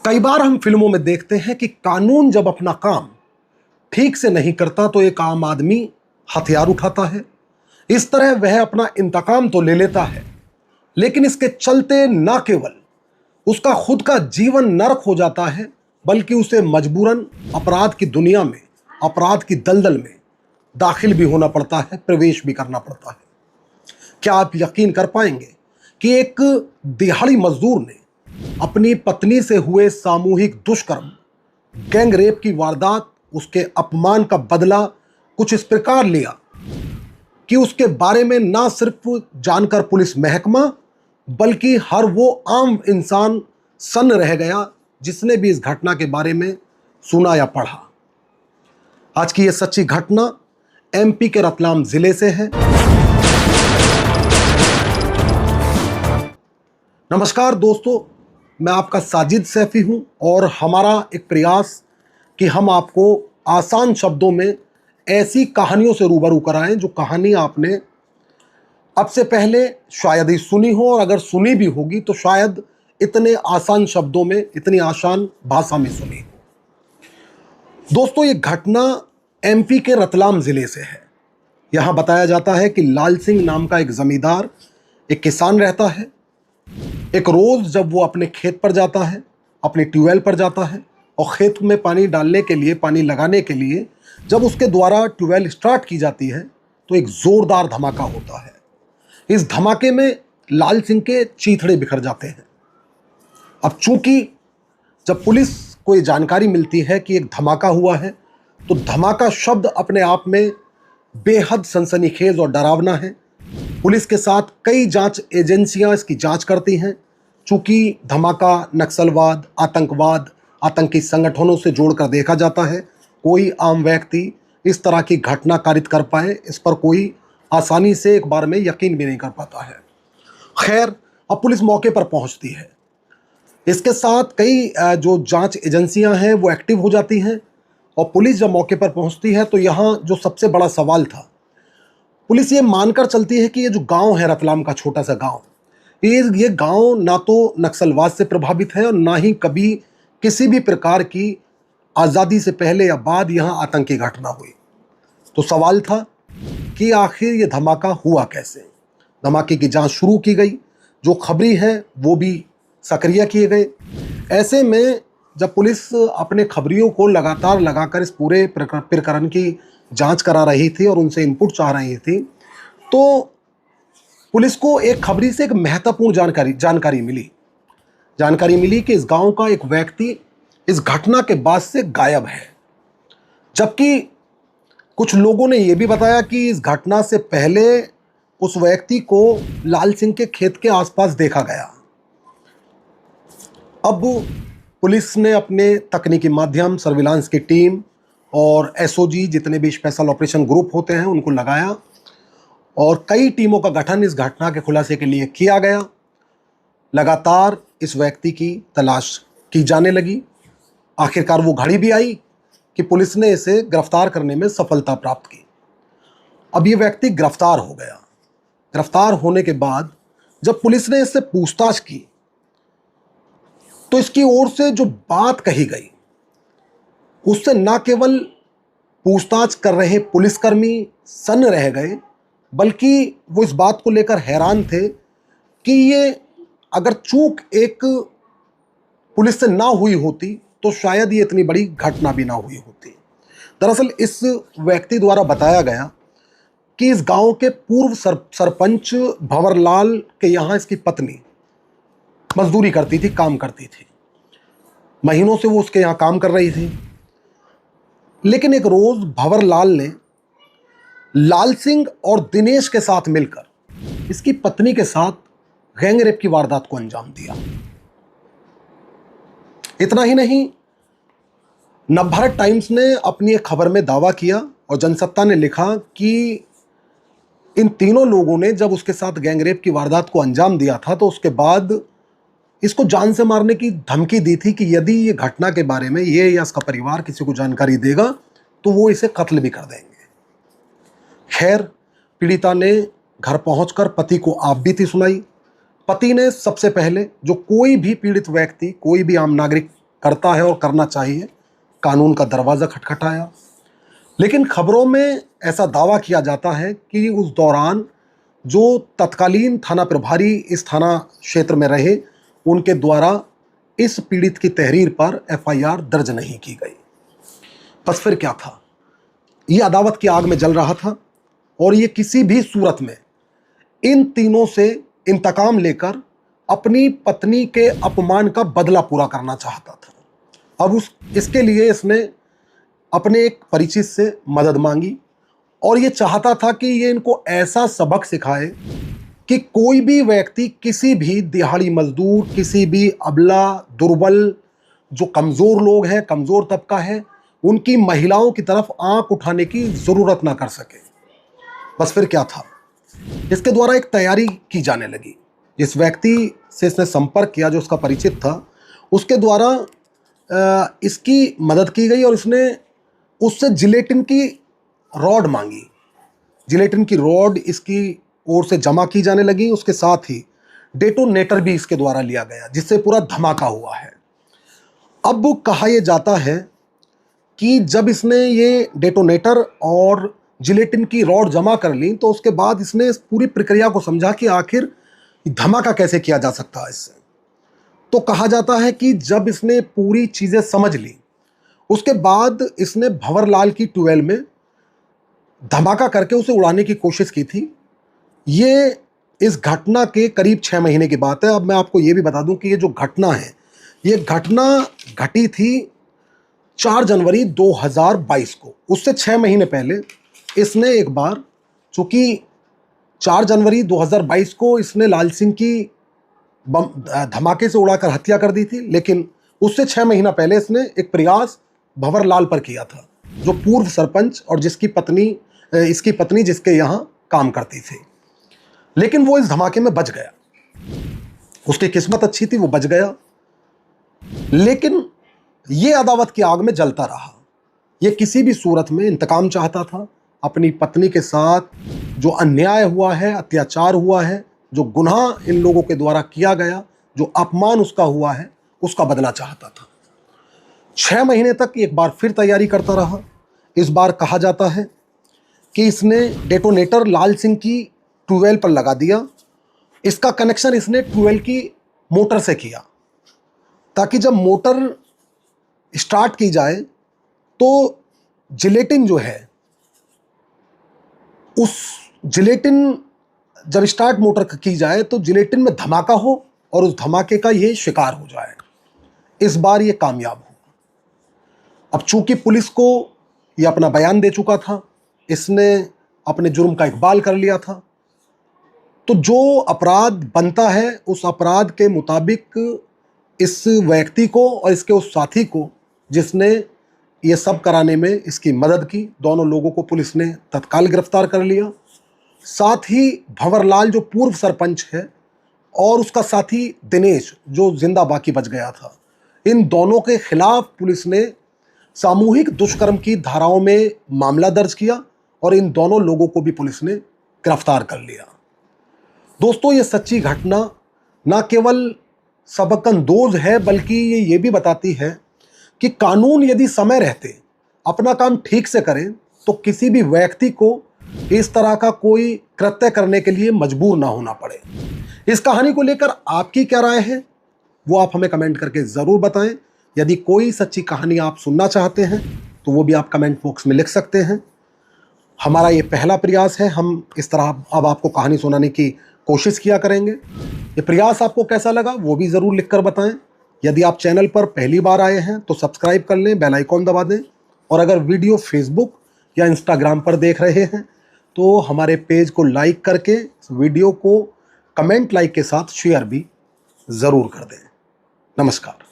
कई बार हम फिल्मों में देखते हैं कि कानून जब अपना काम ठीक से नहीं करता तो एक आम आदमी हथियार उठाता है। इस तरह वह अपना इंतकाम तो ले लेता है, लेकिन इसके चलते न केवल उसका खुद का जीवन नरक हो जाता है, बल्कि उसे मजबूरन अपराध की दुनिया में, अपराध की दलदल में दाखिल भी होना पड़ता है, प्रवेश भी करना पड़ता है। क्या आप यकीन कर पाएंगे कि एक दिहाड़ी मजदूर ने अपनी पत्नी से हुए सामूहिक दुष्कर्म, गैंग रेप की वारदात, उसके अपमान का बदला कुछ इस प्रकार लिया कि उसके बारे में ना सिर्फ जानकर पुलिस महकमा बल्कि हर वो आम इंसान सन्न रह गया जिसने भी इस घटना के बारे में सुना या पढ़ा। आज की ये सच्ची घटना एमपी के रतलाम जिले से है। नमस्कार दोस्तों, मैं आपका साजिद सैफी हूं और हमारा एक प्रयास कि हम आपको आसान शब्दों में ऐसी कहानियों से रूबरू कराएं जो कहानी आपने अब से पहले शायद ही सुनी हो, और अगर सुनी भी होगी तो शायद इतने आसान शब्दों में, इतनी आसान भाषा में सुनी हो। दोस्तों, ये घटना एमपी के रतलाम जिले से है। यहाँ बताया जाता है कि लाल सिंह नाम का एक जमींदार, एक किसान रहता है। एक रोज जब वो अपने खेत पर जाता है, अपने ट्यूबवेल पर जाता है और खेत में पानी डालने के लिए, पानी लगाने के लिए जब उसके द्वारा ट्यूबवेल स्टार्ट की जाती है तो एक जोरदार धमाका होता है। इस धमाके में लाल सिंह के चीथड़े बिखर जाते हैं। अब चूंकि जब पुलिस को ये जानकारी मिलती है कि एक धमाका हुआ है तो धमाका शब्द अपने आप में बेहद सनसनीखेज और डरावना है। पुलिस के साथ कई जांच एजेंसियां इसकी जांच करती हैं। चूंकि धमाका नक्सलवाद, आतंकवाद, आतंकी संगठनों से जोड़कर देखा जाता है, कोई आम व्यक्ति इस तरह की घटना कारित कर पाए, इस पर कोई आसानी से एक बार में यकीन भी नहीं कर पाता है। खैर, अब पुलिस मौके पर पहुंचती है। इसके साथ कई जो जांच एजेंसियां हैं वो एक्टिव हो जाती हैं और पुलिस जब मौके पर पहुंचती है तो यहाँ जो सबसे बड़ा सवाल था, पुलिस ये मानकर चलती है कि ये जो गांव है, रतलाम का छोटा सा गांव, ये गांव ना तो नक्सलवाद से प्रभावित है और ना ही कभी किसी भी प्रकार की आज़ादी से पहले या बाद यहाँ आतंकी घटना हुई। तो सवाल था कि आखिर ये धमाका हुआ कैसे। धमाके की जांच शुरू की गई, जो खबरी हैं वो भी सक्रिय किए गए। ऐसे में जब पुलिस अपने खबरियों को लगातार लगाकर इस पूरे प्रकरण की जांच करा रही थी और उनसे इनपुट चाह रही थी, तो पुलिस को एक खबरी से एक महत्वपूर्ण जानकारी मिली कि इस गांव का एक व्यक्ति इस घटना के बाद से गायब है। जबकि कुछ लोगों ने यह भी बताया कि इस घटना से पहले उस व्यक्ति को लाल सिंह के खेत के आसपास देखा गया। अब पुलिस ने अपने तकनीकी माध्यम, सर्विलांस की टीम और एसओजी, जितने भी स्पेशल ऑपरेशन ग्रुप होते हैं, उनको लगाया और कई टीमों का गठन इस घटना के खुलासे के लिए किया गया। लगातार इस व्यक्ति की तलाश की जाने लगी। आखिरकार वो घड़ी भी आई कि पुलिस ने इसे गिरफ्तार करने में सफलता प्राप्त की। अब ये व्यक्ति गिरफ्तार हो गया। गिरफ्तार होने के बाद जब पुलिस ने इससे पूछताछ की तो इसकी ओर से जो बात कही गई उससे न केवल पूछताछ कर रहे पुलिसकर्मी सन्न रह गए, बल्कि वो इस बात को लेकर हैरान थे कि ये अगर चूक एक पुलिस से ना हुई होती तो शायद ये इतनी बड़ी घटना भी ना हुई होती। दरअसल इस व्यक्ति द्वारा बताया गया कि इस गांव के पूर्व सरपंच भंवरलाल के यहाँ इसकी पत्नी मजदूरी करती थी, काम करती थी। महीनों से वो उसके यहाँ काम कर रही थी। लेकिन एक रोज भंवरलाल ने लाल सिंह और दिनेश के साथ मिलकर इसकी पत्नी के साथ गैंग रेप की वारदात को अंजाम दिया। इतना ही नहीं, नवभारत टाइम्स ने अपनी एक खबर में दावा किया और जनसत्ता ने लिखा कि इन तीनों लोगों ने जब उसके साथ गैंग रेप की वारदात को अंजाम दिया था तो उसके बाद इसको जान से मारने की धमकी दी थी कि यदि ये घटना के बारे में ये या इसका परिवार किसी को जानकारी देगा तो वो इसे कत्ल भी कर देंगे। खैर, पीड़िता ने घर पहुंचकर पति को आप बीती सुनाई। पति ने सबसे पहले, जो कोई भी पीड़ित व्यक्ति, कोई भी आम नागरिक करता है और करना चाहिए, कानून का दरवाज़ा खटखटाया। लेकिन खबरों में ऐसा दावा किया जाता है कि उस दौरान जो तत्कालीन थाना प्रभारी इस थाना क्षेत्र में रहे, उनके द्वारा इस पीड़ित की तहरीर पर एफआईआर दर्ज नहीं की गई। बस फिर क्या था, ये अदावत की आग में जल रहा था और ये किसी भी सूरत में इन तीनों से इंतकाम लेकर अपनी पत्नी के अपमान का बदला पूरा करना चाहता था। अब इसके लिए इसने अपने एक परिचित से मदद मांगी और ये चाहता था कि ये इनको ऐसा सबक सिखाए कि कोई भी व्यक्ति, किसी भी दिहाड़ी मजदूर, किसी भी अबला, दुर्बल, जो कमज़ोर लोग हैं, कमज़ोर तबका है, उनकी महिलाओं की तरफ आंख उठाने की ज़रूरत ना कर सके। बस फिर क्या था, इसके द्वारा एक तैयारी की जाने लगी। जिस व्यक्ति से इसने संपर्क किया, जो उसका परिचित था, उसके द्वारा इसकी मदद की गई और इसने उससे जिलेटिन की रॉड मांगी। जिलेटिन की रॉड इसकी ओर से जमा की जाने लगी। उसके साथ ही डेटोनेटर भी इसके द्वारा लिया गया, जिससे पूरा धमाका हुआ है। अब कहा यह जाता है कि जब इसने ये डेटोनेटर और जिलेटिन की रॉड जमा कर ली, तो उसके बाद इसने इस पूरी प्रक्रिया को समझा कि आखिर धमाका कैसे किया जा सकता है इससे। तो कहा जाता है कि जब इसने पूरी चीज़ें समझ ली, उसके बाद इसने भंवरलाल की ट्यूबवेल में धमाका करके उसे उड़ाने की कोशिश की थी। ये इस घटना के करीब 6 महीने की बात है। अब मैं आपको ये भी बता दूं कि ये जो घटना है, ये घटना घटी थी 4 जनवरी 2022 को। उससे 6 महीने पहले इसने एक बार, चूँकि 4 जनवरी 2022 को इसने लाल सिंह की धमाके से उड़ाकर हत्या कर दी थी, लेकिन उससे 6 महीना पहले इसने एक प्रयास भंवरलाल पर किया था, जो पूर्व सरपंच और इसकी पत्नी जिसके यहाँ काम करती थी। लेकिन वो इस धमाके में बच गया। उसकी किस्मत अच्छी थी, वो बच गया। लेकिन ये अदावत की आग में जलता रहा। ये किसी भी सूरत में इंतकाम चाहता था। अपनी पत्नी के साथ जो अन्याय हुआ है, अत्याचार हुआ है, जो गुनाह इन लोगों के द्वारा किया गया, जो अपमान उसका हुआ है, उसका बदला चाहता था। 6 महीने तक एक बार फिर तैयारी करता रहा। इस बार कहा जाता है कि इसने डेटोनेटर लाल सिंह की ट्यूबवेल पर लगा दिया। इसका कनेक्शन इसने ट्यूबवेल की मोटर से किया, ताकि जब मोटर स्टार्ट की जाए तो जिलेटिन जो है, उस जिलेटिन जब स्टार्ट मोटर की जाए तो जिलेटिन में धमाका हो और उस धमाके का ये शिकार हो जाए। इस बार ये कामयाब हो। अब चूंकि पुलिस को ये अपना बयान दे चुका था, इसने अपने जुर्म का इकबाल कर लिया था, तो जो अपराध बनता है उस अपराध के मुताबिक इस व्यक्ति को और इसके उस साथी को, जिसने ये सब कराने में इसकी मदद की, दोनों लोगों को पुलिस ने तत्काल गिरफ्तार कर लिया। साथ ही भंवरलाल जो पूर्व सरपंच है और उसका साथी दिनेश जो जिंदा बाकी बच गया था, इन दोनों के खिलाफ पुलिस ने सामूहिक दुष्कर्म की धाराओं में मामला दर्ज किया और इन दोनों लोगों को भी पुलिस ने गिरफ्तार कर लिया। दोस्तों, ये सच्ची घटना न केवल सबकंदोज है, बल्कि ये भी बताती है कि कानून यदि समय रहते अपना काम ठीक से करे तो किसी भी व्यक्ति को इस तरह का कोई कृत्य करने के लिए मजबूर ना होना पड़े। इस कहानी को लेकर आपकी क्या राय है, वो आप हमें कमेंट करके ज़रूर बताएं। यदि कोई सच्ची कहानी आप सुनना चाहते हैं तो वो भी आप कमेंट बॉक्स में लिख सकते हैं। हमारा ये पहला प्रयास है, हम इस तरह अब आपको कहानी सुनाने की कोशिश किया करेंगे। ये प्रयास आपको कैसा लगा वो भी ज़रूर लिखकर बताएं। यदि आप चैनल पर पहली बार आए हैं तो सब्सक्राइब कर लें, बेल आइकॉन दबा दें, और अगर वीडियो फेसबुक या इंस्टाग्राम पर देख रहे हैं तो हमारे पेज को लाइक करके वीडियो को कमेंट लाइक के साथ शेयर भी ज़रूर कर दें। नमस्कार।